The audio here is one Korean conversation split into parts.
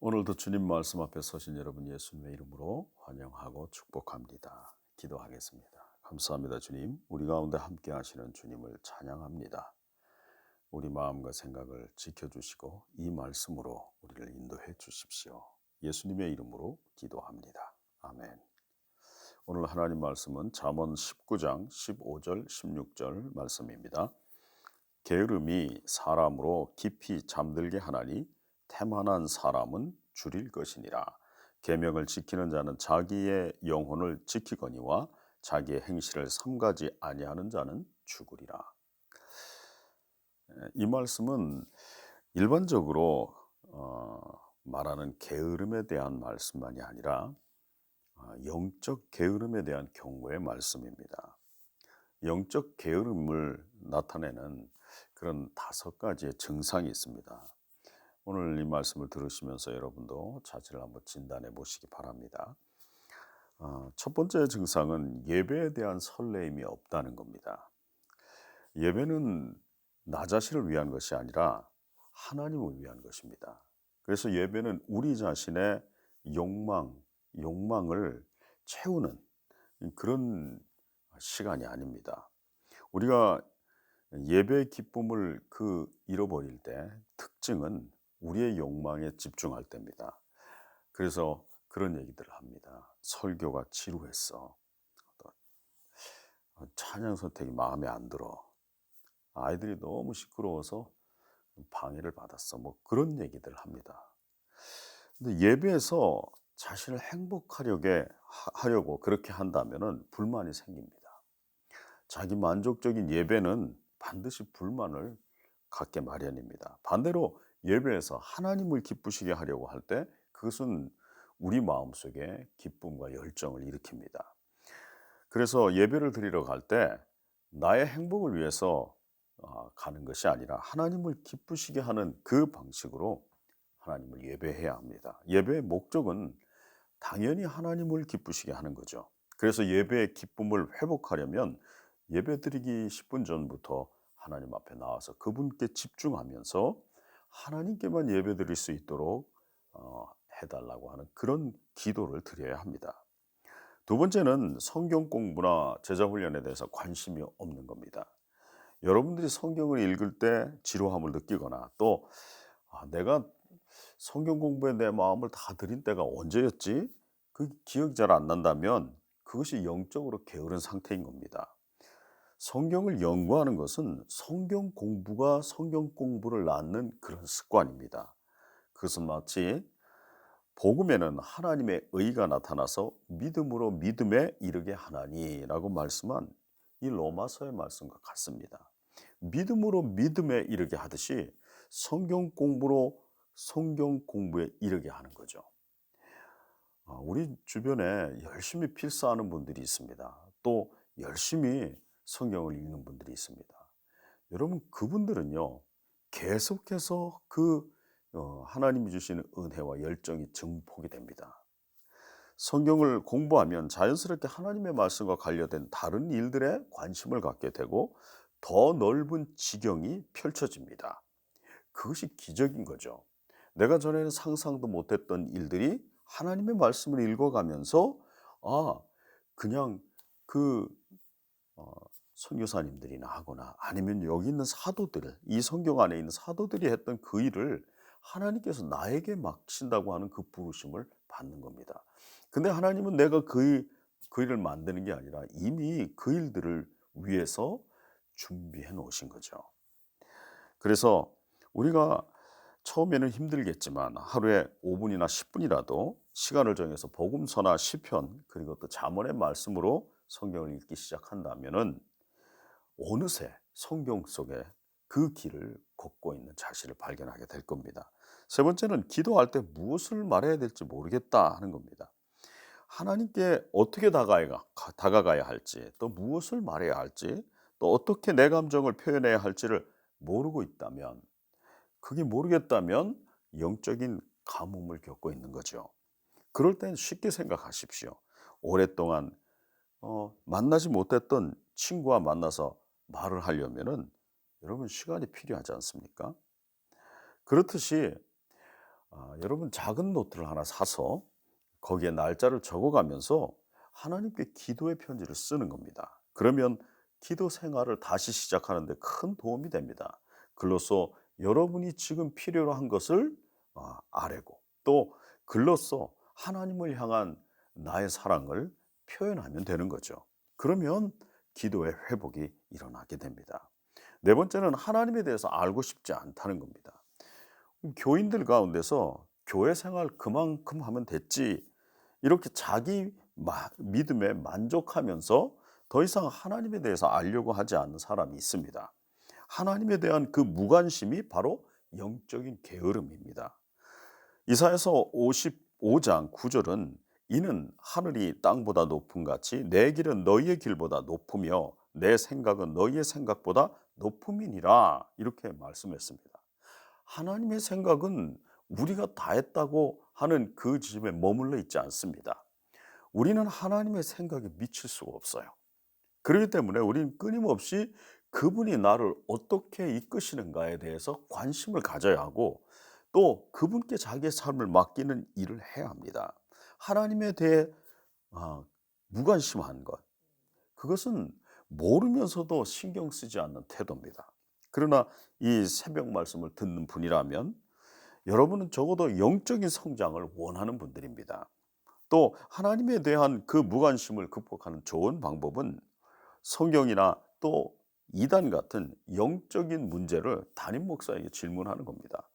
오늘도 주님 말씀 앞에 서신 여러분 예수님의 이름으로 환영하고 축복합니다. 기도하겠습니다. 감사합니다, 주님. 우리 가운데 함께 하시는 주님을 찬양합니다. 우리 마음과 생각을 지켜주시고 이 말씀으로 우리를 인도해 주십시오. 예수님의 이름으로 기도합니다. 아멘. 오늘 하나님 말씀은 잠언 19장 15절 16절 말씀입니다. 게으름이 사람으로 깊이 잠들게 하나니 태만한 사람은 줄일 것이니라. 계명을 지키는 자는 자기의 영혼을 지키거니와 자기의 행실을 삼가지 아니하는 자는 죽으리라. 이 말씀은 일반적으로 말하는 게으름에 대한 말씀만이 아니라 영적 게으름에 대한 경고의 말씀입니다. 영적 게으름을 나타내는 그런 5가지의 증상이 있습니다. 오늘 이 말씀을 들으시면서 여러분도 자신을 한번 진단해 보시기 바랍니다. 첫 번째 증상은 예배에 대한 설레임이 없다는 겁니다. 예배는 나 자신을 위한 것이 아니라 하나님을 위한 것입니다. 그래서 예배는 우리 자신의 욕망을 채우는 그런 시간이 아닙니다. 우리가 예배의 기쁨을 잃어버릴 때 특징은 우리의 욕망에 집중할 때입니다. 그래서 그런 얘기들을 합니다. 설교가 지루했어. 또 찬양 선택이 마음에 안 들어. 아이들이 너무 시끄러워서 방해를 받았어. 뭐 그런 얘기들을 합니다. 근데 예배에서 자신을 하려고 그렇게 한다면은 불만이 생깁니다. 자기 만족적인 예배는 반드시 불만을 갖게 마련입니다. 반대로 예배에서 하나님을 기쁘시게 하려고 할 때 그것은 우리 마음속에 기쁨과 열정을 일으킵니다. 그래서 예배를 드리러 갈 때 나의 행복을 위해서 가는 것이 아니라 하나님을 기쁘시게 하는 그 방식으로 하나님을 예배해야 합니다. 예배의 목적은 당연히 하나님을 기쁘시게 하는 거죠. 그래서 예배의 기쁨을 회복하려면 예배드리기 10분 전부터 하나님 앞에 나와서 그분께 집중하면서 하나님께만 예배드릴 수 있도록 해달라고 하는 그런 기도를 드려야 합니다. 두 번째는 성경 공부나 제자 훈련에 대해서 관심이 없는 겁니다. 여러분들이 성경을 읽을 때 지루함을 느끼거나 또 내가 성경 공부에 내 마음을 다 들인 때가 언제였지? 그 기억이 잘 안 난다면 그것이 영적으로 게으른 상태인 겁니다. 성경을 연구하는 것은 성경 공부가 성경 공부를 낳는 그런 습관입니다. 그것은 마치 복음에는 하나님의 의가 나타나서 믿음으로 믿음에 이르게 하나니라고 말씀한 이 로마서의 말씀과 같습니다. 믿음으로 믿음에 이르게 하듯이 성경 공부로 성경 공부에 이르게 하는 거죠. 우리 주변에 열심히 필사하는 분들이 있습니다. 또 열심히 성경을 읽는 분들이 있습니다. 여러분 그분들은요 계속해서 하나님이 주시는 은혜와 열정이 증폭이 됩니다. 성경을 공부하면 자연스럽게 하나님의 말씀과 관련된 다른 일들에 관심을 갖게 되고 더 넓은 지경이 펼쳐집니다. 그것이 기적인 거죠. 내가 전에는 상상도 못했던 일들이 하나님의 말씀을 읽어가면서 그냥 그 선교사님들이나 하거나 아니면 여기 있는 이 성경 안에 있는 사도들이 했던 그 일을 하나님께서 나에게 맡기신다고 하는 그 부르심을 받는 겁니다. 근데 하나님은 내가 그 일을 만드는 게 아니라 이미 그 일들을 위해서 준비해 놓으신 거죠. 그래서 우리가 처음에는 힘들겠지만 하루에 5분이나 10분이라도 시간을 정해서 복음서나 시편 그리고 또 잠언의 말씀으로 성경을 읽기 시작한다면은 어느새 성경 속에 그 길을 걷고 있는 자신을 발견하게 될 겁니다. 세 번째는 기도할 때 무엇을 말해야 될지 모르겠다 하는 겁니다. 하나님께 어떻게 다가가야 할지, 또 무엇을 말해야 할지, 또 어떻게 내 감정을 표현해야 할지를 그게 모르겠다면 영적인 가뭄을 겪고 있는 거죠. 그럴 땐 쉽게 생각하십시오. 오랫동안 만나지 못했던 친구와 만나서 말을 하려면은 여러분 시간이 필요하지 않습니까? 그렇듯이 여러분 작은 노트를 하나 사서 거기에 날짜를 적어가면서 하나님께 기도의 편지를 쓰는 겁니다. 그러면 기도 생활을 다시 시작하는 데 큰 도움이 됩니다. 글로써 여러분이 지금 필요로 한 것을 아뢰고 또 글로써 하나님을 향한 나의 사랑을 표현하면 되는 거죠. 그러면 기도의 회복이 일어나게 됩니다. 네 번째는 하나님에 대해서 알고 싶지 않다는 겁니다. 교인들 가운데서 교회 생활 그만큼 하면 됐지 이렇게 자기 믿음에 만족하면서 더 이상 하나님에 대해서 알려고 하지 않는 사람이 있습니다. 하나님에 대한 그 무관심이 바로 영적인 게으름입니다. 이사야서 55장 9절은 이는 하늘이 땅보다 높음 같이 내 길은 너희의 길보다 높으며 내 생각은 너희의 생각보다 높음이니라 이렇게 말씀했습니다. 하나님의 생각은 우리가 다 했다고 하는 그 지점에 머물러 있지 않습니다. 우리는 하나님의 생각에 미칠 수가 없어요. 그렇기 때문에 우리는 끊임없이 그분이 나를 어떻게 이끄시는가에 대해서 관심을 가져야 하고 또 그분께 자기의 삶을 맡기는 일을 해야 합니다. 하나님에 대해 무관심한 것, 그것은 모르면서도 신경 쓰지 않는 태도입니다. 그러나 이 새벽 말씀을 듣는 분이라면 여러분은 적어도 영적인 성장을 원하는 분들입니다. 또 하나님에 대한 그 무관심을 극복하는 좋은 방법은 성경이나 또 이단 같은 영적인 문제를 담임 목사에게 질문하는 겁니다.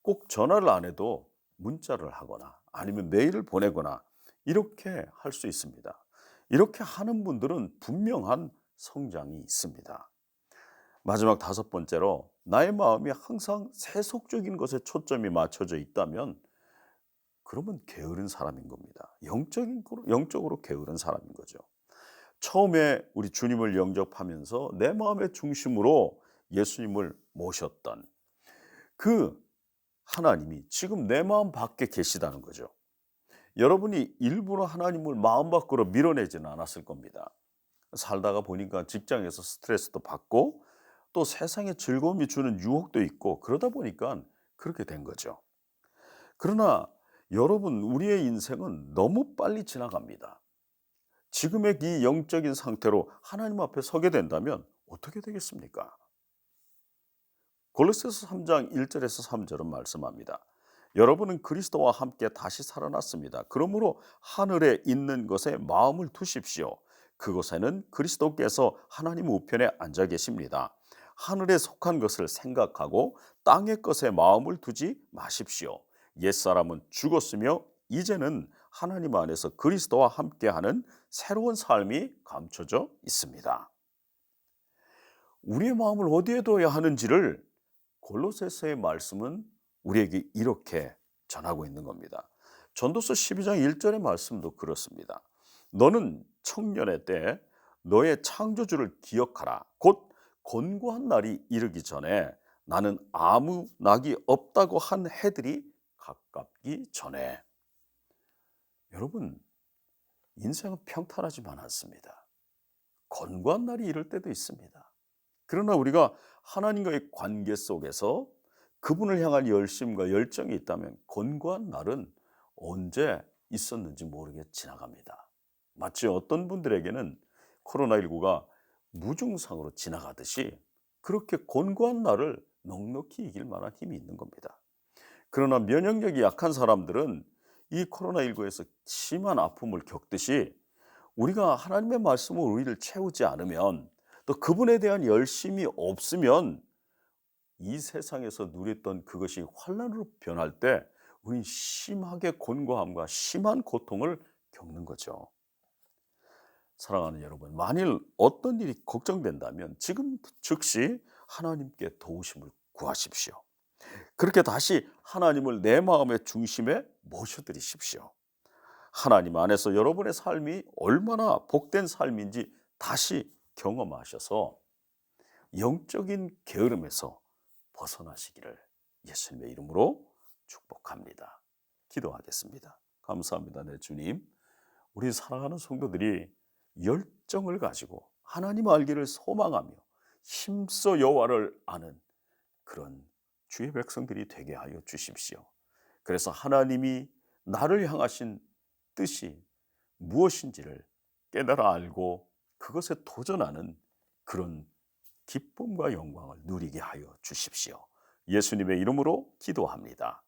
꼭 전화를 안 해도 문자를 하거나 아니면 메일을 보내거나 이렇게 할 수 있습니다. 이렇게 하는 분들은 분명한 성장이 있습니다. 마지막 다섯 번째로 나의 마음이 항상 세속적인 것에 초점이 맞춰져 있다면 그러면 게으른 사람인 겁니다. 영적으로 게으른 사람인 거죠. 처음에 우리 주님을 영접하면서 내 마음의 중심으로 예수님을 모셨던 그 하나님이 지금 내 마음 밖에 계시다는 거죠. 여러분이 일부러 하나님을 마음 밖으로 밀어내지는 않았을 겁니다. 살다가 보니까 직장에서 스트레스도 받고 또 세상에 즐거움이 주는 유혹도 있고 그러다 보니까 그렇게 된 거죠. 그러나 여러분 우리의 인생은 너무 빨리 지나갑니다. 지금의 이 영적인 상태로 하나님 앞에 서게 된다면 어떻게 되겠습니까? 골로새서 3장 1절에서 3절은 말씀합니다. 여러분은 그리스도와 함께 다시 살아났습니다. 그러므로 하늘에 있는 것에 마음을 두십시오. 그곳에는 그리스도께서 하나님 우편에 앉아 계십니다. 하늘에 속한 것을 생각하고 땅의 것에 마음을 두지 마십시오. 옛사람은 죽었으며 이제는 하나님 안에서 그리스도와 함께하는 새로운 삶이 감춰져 있습니다. 우리의 마음을 어디에 둬야 하는지를 골로새서의 말씀은 우리에게 이렇게 전하고 있는 겁니다. 전도서 12장 1절의 말씀도 그렇습니다. 너는 청년의 때 너의 창조주를 기억하라. 곧 곤고한 날이 이르기 전에 나는 아무 낙이 없다고 한 해들이 가깝기 전에. 여러분 인생은 평탄하지만 않습니다. 곤고한 날이 이를 때도 있습니다. 그러나 우리가 하나님과의 관계 속에서 그분을 향한 열심과 열정이 있다면 곤고한 날은 언제 있었는지 모르게 지나갑니다. 마치 어떤 분들에게는 코로나19가 무증상으로 지나가듯이 그렇게 곤고한 날을 넉넉히 이길 만한 힘이 있는 겁니다. 그러나 면역력이 약한 사람들은 이 코로나19에서 심한 아픔을 겪듯이 우리가 하나님의 말씀으로 우리를 채우지 않으면 또 그분에 대한 열심이 없으면 이 세상에서 누렸던 그것이 환난으로 변할 때 우린 심하게 곤고함과 심한 고통을 겪는 거죠. 사랑하는 여러분, 만일 어떤 일이 걱정된다면 지금 즉시 하나님께 도우심을 구하십시오. 그렇게 다시 하나님을 내 마음의 중심에 모셔드리십시오. 하나님 안에서 여러분의 삶이 얼마나 복된 삶인지 다시 경험하셔서 영적인 게으름에서 벗어나시기를 예수님의 이름으로 축복합니다. 기도하겠습니다. 감사합니다. 내 주님, 우리 사랑하는 성도들이 열정을 가지고 하나님 알기를 소망하며 힘써 여호와를 아는 그런 주의 백성들이 되게 하여 주십시오. 그래서 하나님이 나를 향하신 뜻이 무엇인지를 깨달아 알고 그것에 도전하는 그런 기쁨과 영광을 누리게 하여 주십시오. 예수님의 이름으로 기도합니다.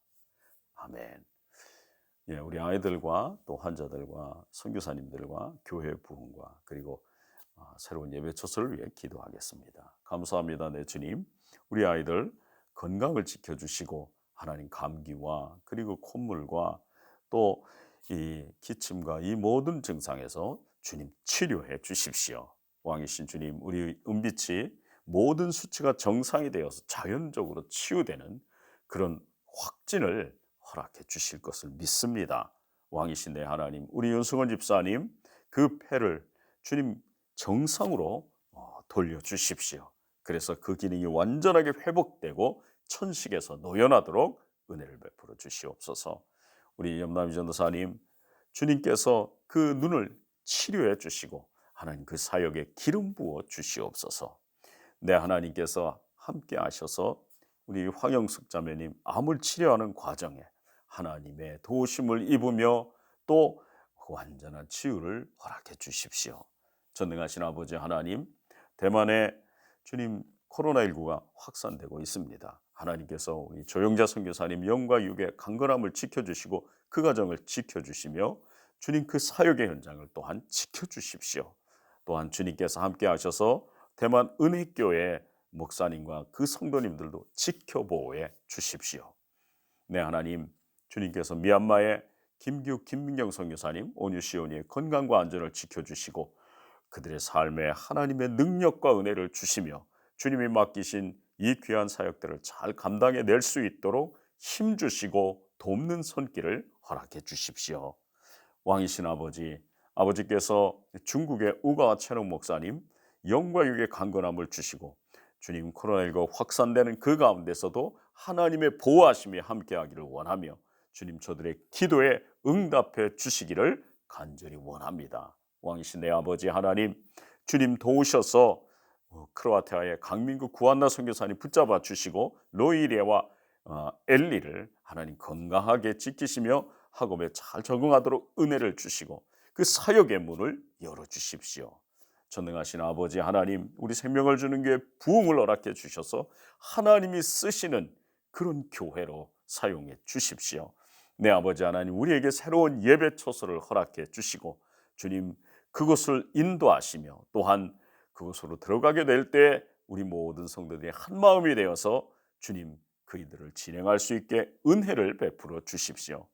아멘. 예, 우리 아이들과 또 환자들과 선교사님들과 교회 부흥과 그리고 새로운 예배 초소를 위해 기도하겠습니다. 감사합니다, 내 주님. 우리 아이들 건강을 지켜주시고 하나님 감기와 그리고 콧물과 또 이 기침과 이 모든 증상에서 주님 치료해 주십시오. 왕이신 주님, 우리 은빛이 모든 수치가 정상이 되어서 자연적으로 치유되는 그런 확진을 허락해 주실 것을 믿습니다. 왕이신 내 하나님, 우리 윤승원 집사님 그 폐를 주님 정상으로 돌려주십시오. 그래서 그 기능이 완전하게 회복되고 천식에서 노연하도록 은혜를 베풀어 주시옵소서. 우리 염남희 전도사님, 주님께서 그 눈을 치료해 주시고 하나님 그 사역에 기름 부어 주시옵소서. 내 하나님께서 함께 하셔서 우리 황영숙 자매님 암을 치료하는 과정에 하나님의 도우심을 입으며 또 완전한 치유를 허락해 주십시오. 전능하신 아버지 하나님, 대만에 주님 코로나19가 확산되고 있습니다. 하나님께서 우리 조영자 선교사님 영과 육의 강건함을 지켜주시고 그 과정을 지켜주시며 주님 그 사역의 현장을 또한 지켜주십시오. 또한 주님께서 함께 하셔서 대만 은혜교회 목사님과 그 성도님들도 지켜보호해 주십시오. 네, 하나님, 주님께서 미얀마의 김규 김민경 선교사님, 오뉴시오니의 건강과 안전을 지켜주시고 그들의 삶에 하나님의 능력과 은혜를 주시며 주님이 맡기신 이 귀한 사역들을 잘 감당해 낼 수 있도록 힘 주시고 돕는 손길을 허락해 주십시오. 왕이신 아버지, 아버지께서 중국의 우가 채농 목사님 영과 육의 강건함을 주시고 주님 코로나19 확산되는 그 가운데서도 하나님의 보호하심이 함께하기를 원하며 주님 저들의 기도에 응답해 주시기를 간절히 원합니다. 왕이신 내 아버지 하나님, 주님 도우셔서 크로아티아의 강민구 구한나 선교사님 붙잡아 주시고 로이리아와 엘리를 하나님 건강하게 지키시며 학업에 잘 적응하도록 은혜를 주시고 그 사역의 문을 열어주십시오. 전능하신 아버지 하나님, 우리 생명을 주는 교회 부흥을 허락해 주셔서 하나님이 쓰시는 그런 교회로 사용해 주십시오. 내 아버지 하나님, 우리에게 새로운 예배 초소를 허락해 주시고 주님 그곳을 인도하시며 또한 그곳으로 들어가게 될 때 우리 모든 성도들이 한 마음이 되어서 주님 그이들을 진행할 수 있게 은혜를 베풀어 주십시오.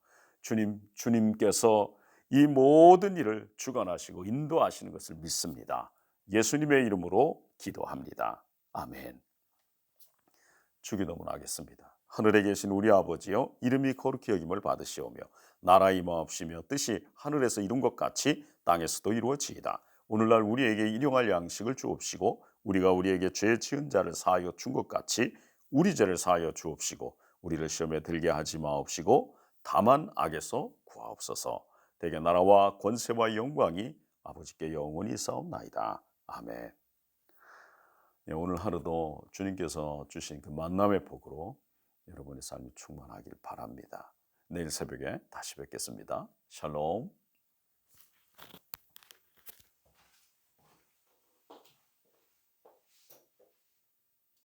주님께서 이 모든 일을 주관하시고 인도하시는 것을 믿습니다. 예수님의 이름으로 기도합니다. 아멘. 주기도문 하겠습니다. 하늘에 계신 우리 아버지여, 이름이 거룩히 여김을 받으시오며 나라 임하옵시며 뜻이 하늘에서 이룬 것 같이 땅에서도 이루어지이다. 오늘날 우리에게 일용할 양식을 주옵시고 우리가 우리에게 죄 지은 자를 사하여 준 것 같이 우리 죄를 사하여 주옵시고 우리를 시험에 들게 하지 마옵시고 다만 악에서 구하옵소서. 대개 나라와 권세와 영광이 아버지께 영원히 있사옵나이다. 아멘. 네, 오늘 하루도 주님께서 주신 그 만남의 복으로 여러분의 삶이 충만하길 바랍니다. 내일 새벽에 다시 뵙겠습니다. 샬롬.